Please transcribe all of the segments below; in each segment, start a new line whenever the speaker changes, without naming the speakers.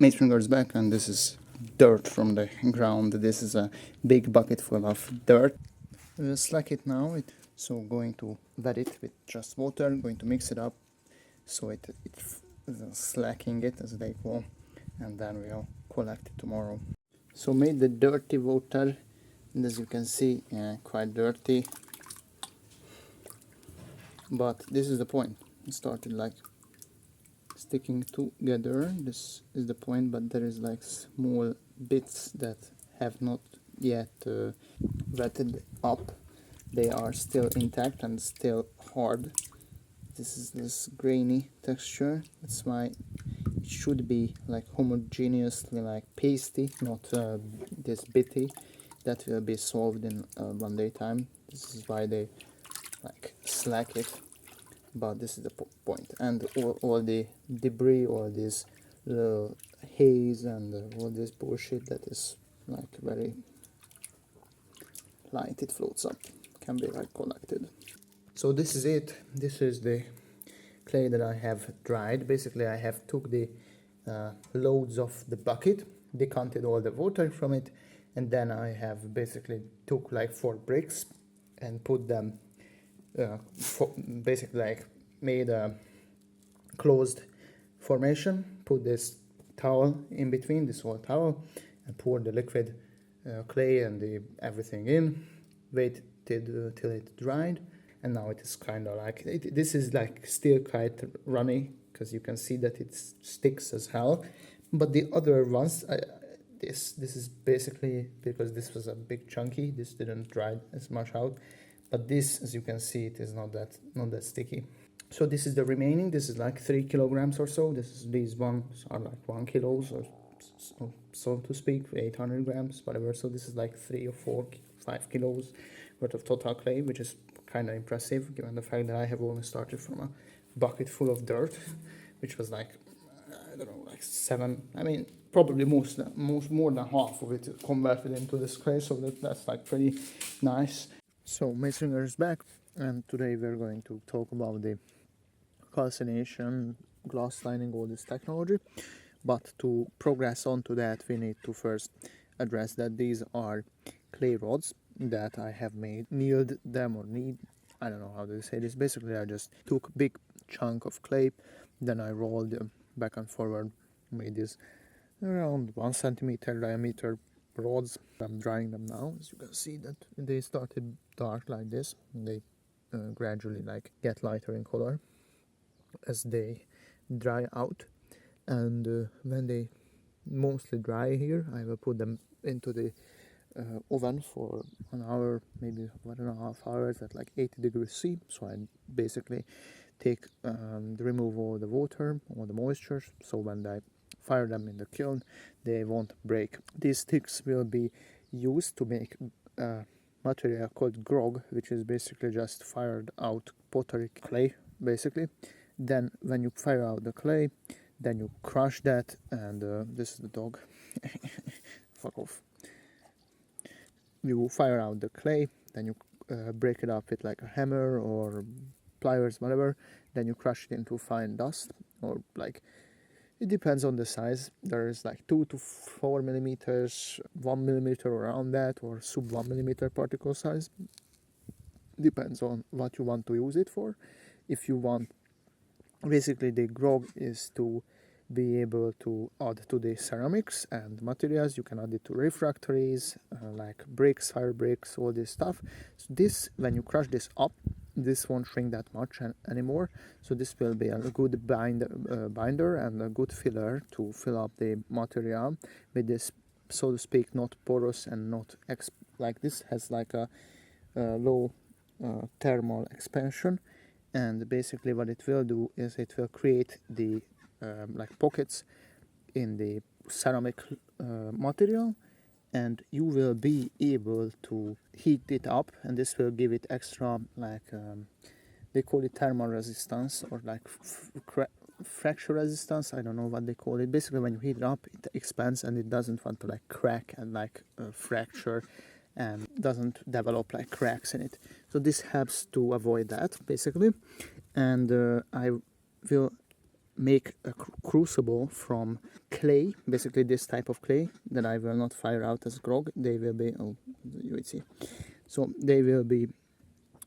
Mate fingers back, and this is dirt from the ground. This is a big bucket full of dirt. We'll slack it now. So going to wet it with just water, going to mix it up so it's slacking it as they go, and then we'll collect it tomorrow. So made the dirty water, and as you can see, quite dirty, but this is the point. It started like sticking together. This is the point, but there is like small bits that have not yet wetted up. They are still intact and still hard. This is this grainy texture. That's why it should be like homogeneously like pasty, not this bitty. That will be solved in 1 day time. This is why they like slack it. But this is the point, and all the debris, all this little haze and all this bullshit that is like very light, it floats up, can be like collected. So this is it. This is the clay that I have dried. Basically I have took the loads of the bucket, decanted all the water from it, and then I have basically took like 4 bricks and put them basically like made a closed formation, put this towel in between, this whole towel, and poured the liquid clay and everything in, waited till it dried, and now it is kind of like this is like still quite runny because you can see that it sticks as hell. But the other ones, this is basically because this was a big chunky, this didn't dry as much out. But this, as you can see, it is not that sticky. So this is the remaining. This is like 3 kilograms or so. These ones are like 1 kilos or so to speak, 800 grams, whatever. So this is like 3 or 4, 5 kilos worth of total clay, which is kind of impressive given the fact that I have only started from a bucket full of dirt, which was like, I don't know, like 7. I mean, probably more than half of it converted into this clay. So that's like pretty nice. So Mason is back, and today we're going to talk about the calcination, glass lining, all this technology. But to progress on to that, we need to first address that these are clay rods that I have made, kneaded them or I don't know how to say this. Basically I just took a big chunk of clay, then I rolled them back and forward, made this around 1 centimeter diameter rods. I'm drying them now. As you can see that they started dark like this, and they gradually like get lighter in color as they dry out, and when they mostly dry here, I will put them into the oven for 1 hour, maybe 1.5 hours at like 80 degrees C. So I basically remove all the water, all the moisture, so when I fire them in the kiln they won't break. These sticks will be used to make material called GROG, which is basically just fired out pottery clay basically. Then when you fire out the clay, then you crush that, and this is the dog. Fuck off. You fire out the clay, then you break it up with like a hammer or pliers, whatever. Then you crush it into fine dust, or like, it depends on the size. There is like 2 to 4 millimeters, 1 millimeter around that, or sub 1 millimeter particle size. Depends on what you want to use it for. If you want, basically the GROG is to be able to add to the ceramics and materials. You can add it to refractories, like bricks, fire bricks, all this stuff. So this, when you crush this up, this won't shrink that much anymore. So this will be a good binder and a good filler to fill up the material with this, so to speak, not porous and not like this has like a low thermal expansion. And basically what it will do is it will create the like pockets in the ceramic material, and you will be able to heat it up, and this will give it extra, like they call it thermal resistance, or like fracture resistance. I don't know what they call it. Basically when you heat it up, it expands and it doesn't want to like crack and like fracture, and doesn't develop like cracks in it. So this helps to avoid that basically. And I will make a crucible from clay, basically this type of clay that I will not fire out as grog. They will be, oh, you will see. So they will be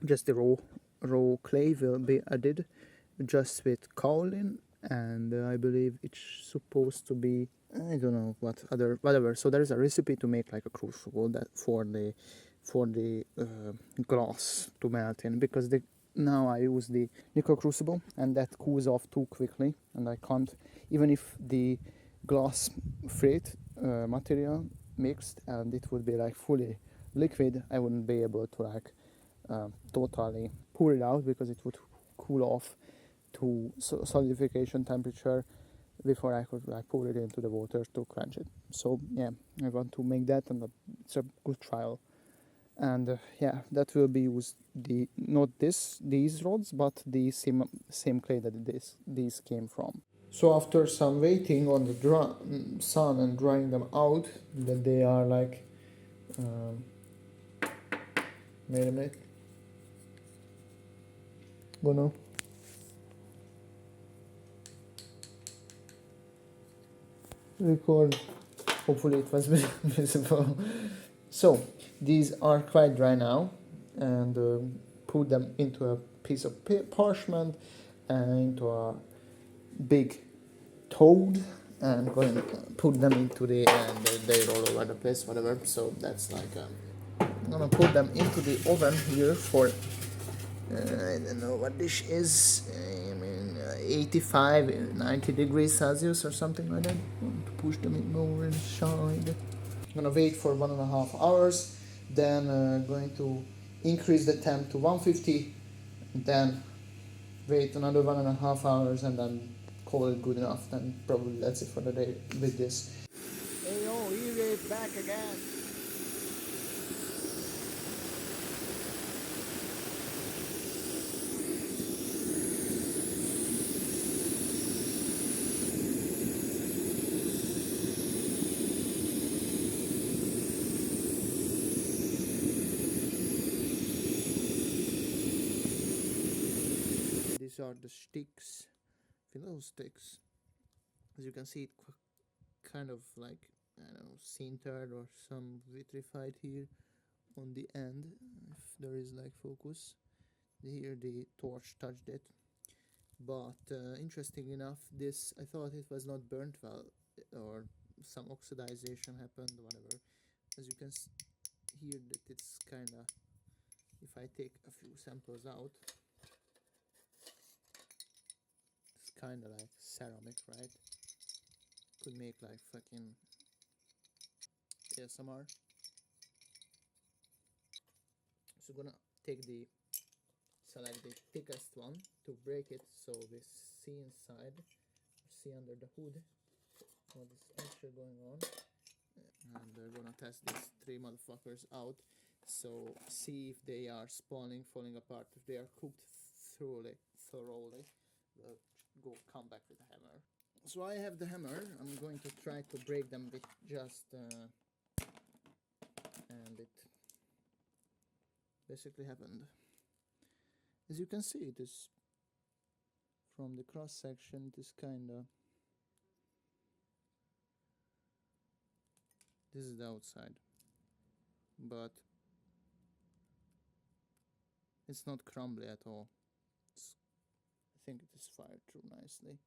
just the raw clay will be added just with kaolin, and I believe it's supposed to be, I don't know what other, whatever. So there is a recipe to make like a crucible that for the glass to melt in, because now I use the nickel crucible and that cools off too quickly, and I can't, even if the glass freight material mixed and it would be like fully liquid, I wouldn't be able to like totally pour it out, because it would cool off to solidification temperature before I could like pour it into the water to quench it. So yeah, I want to make that, and it's a good trial. And yeah, that will be used not these rods, but the same clay that these came from. So after some waiting on the sun and drying them out, that they are like, wait a minute, gonna record. Hopefully it was visible. So these are quite dry now, and put them into a piece of parchment and into a big toad, and going to put them into the, and they roll over the place, whatever. So that's like I'm gonna put them into the oven here for I don't know what this is. I mean, 85, 90 degrees Celsius or something like that. To push them in more inside. I'm gonna wait for 1.5 hours. Then going to increase the temp to 150. Then wait another 1.5 hours, and then call it good enough. Then probably that's it for the day with this. Hey yo, here it back again. These are the sticks, pillow sticks. As you can see, it kind of like, I don't know, sintered or some vitrified here on the end, if there is like focus. Here the torch touched it, but interesting enough, this, I thought it was not burnt well, or some oxidization happened, whatever. As you can hear that it's kind of, if I take a few samples out, it's kind of like ceramic, right? Could make like fucking ASMR. So gonna take the, select the thickest one to break it, so we see inside, see under the hood what is actually going on. And we're gonna test these three motherfuckers out, so see if they are spawning, falling apart. If they are cooked thoroughly, we'll come back with a hammer. So I have the hammer. I'm going to try to break them with just and it basically happened. As you can see, it is from the cross section, it is kinda, this is the outside, but it's not crumbly at all. I think it is fired through nicely.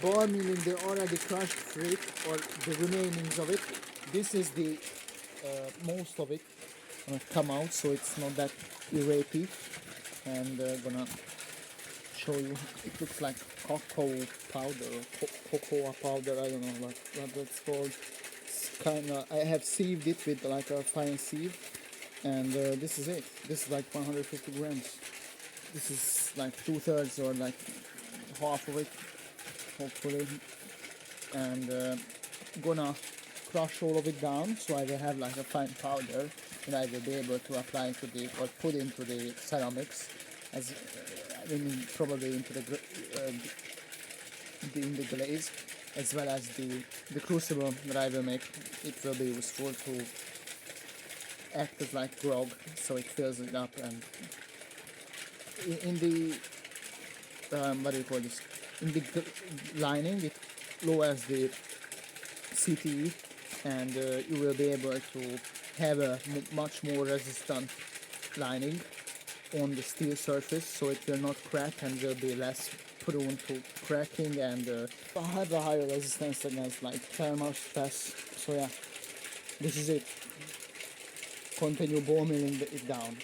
ball milling the already crushed fruit or the remainings of it. This is the most of it come out, so it's not that irritative. And gonna show you. It looks like cocoa powder or cocoa powder. I don't know what that's called. It's kind of. I have sieved it with like a fine sieve, and this is it. This is like 150 grams. This is like 2/3 or like half of it, hopefully. And gonna crush all of it down, so I will have like a fine powder, and I will be able to apply to the or put into the ceramics, as I mean probably into the in the glaze, as well as the crucible that I will make. It will be useful to act as like GROG, so it fills it up. And in the what do you call this? In the lining, it lowers the CTE, and you will be able to have a much more resistant lining on the steel surface, so it will not crack and will be less prone to cracking, and have a higher resistance against like thermal stress. So yeah, this is it. Continue ball milling it down.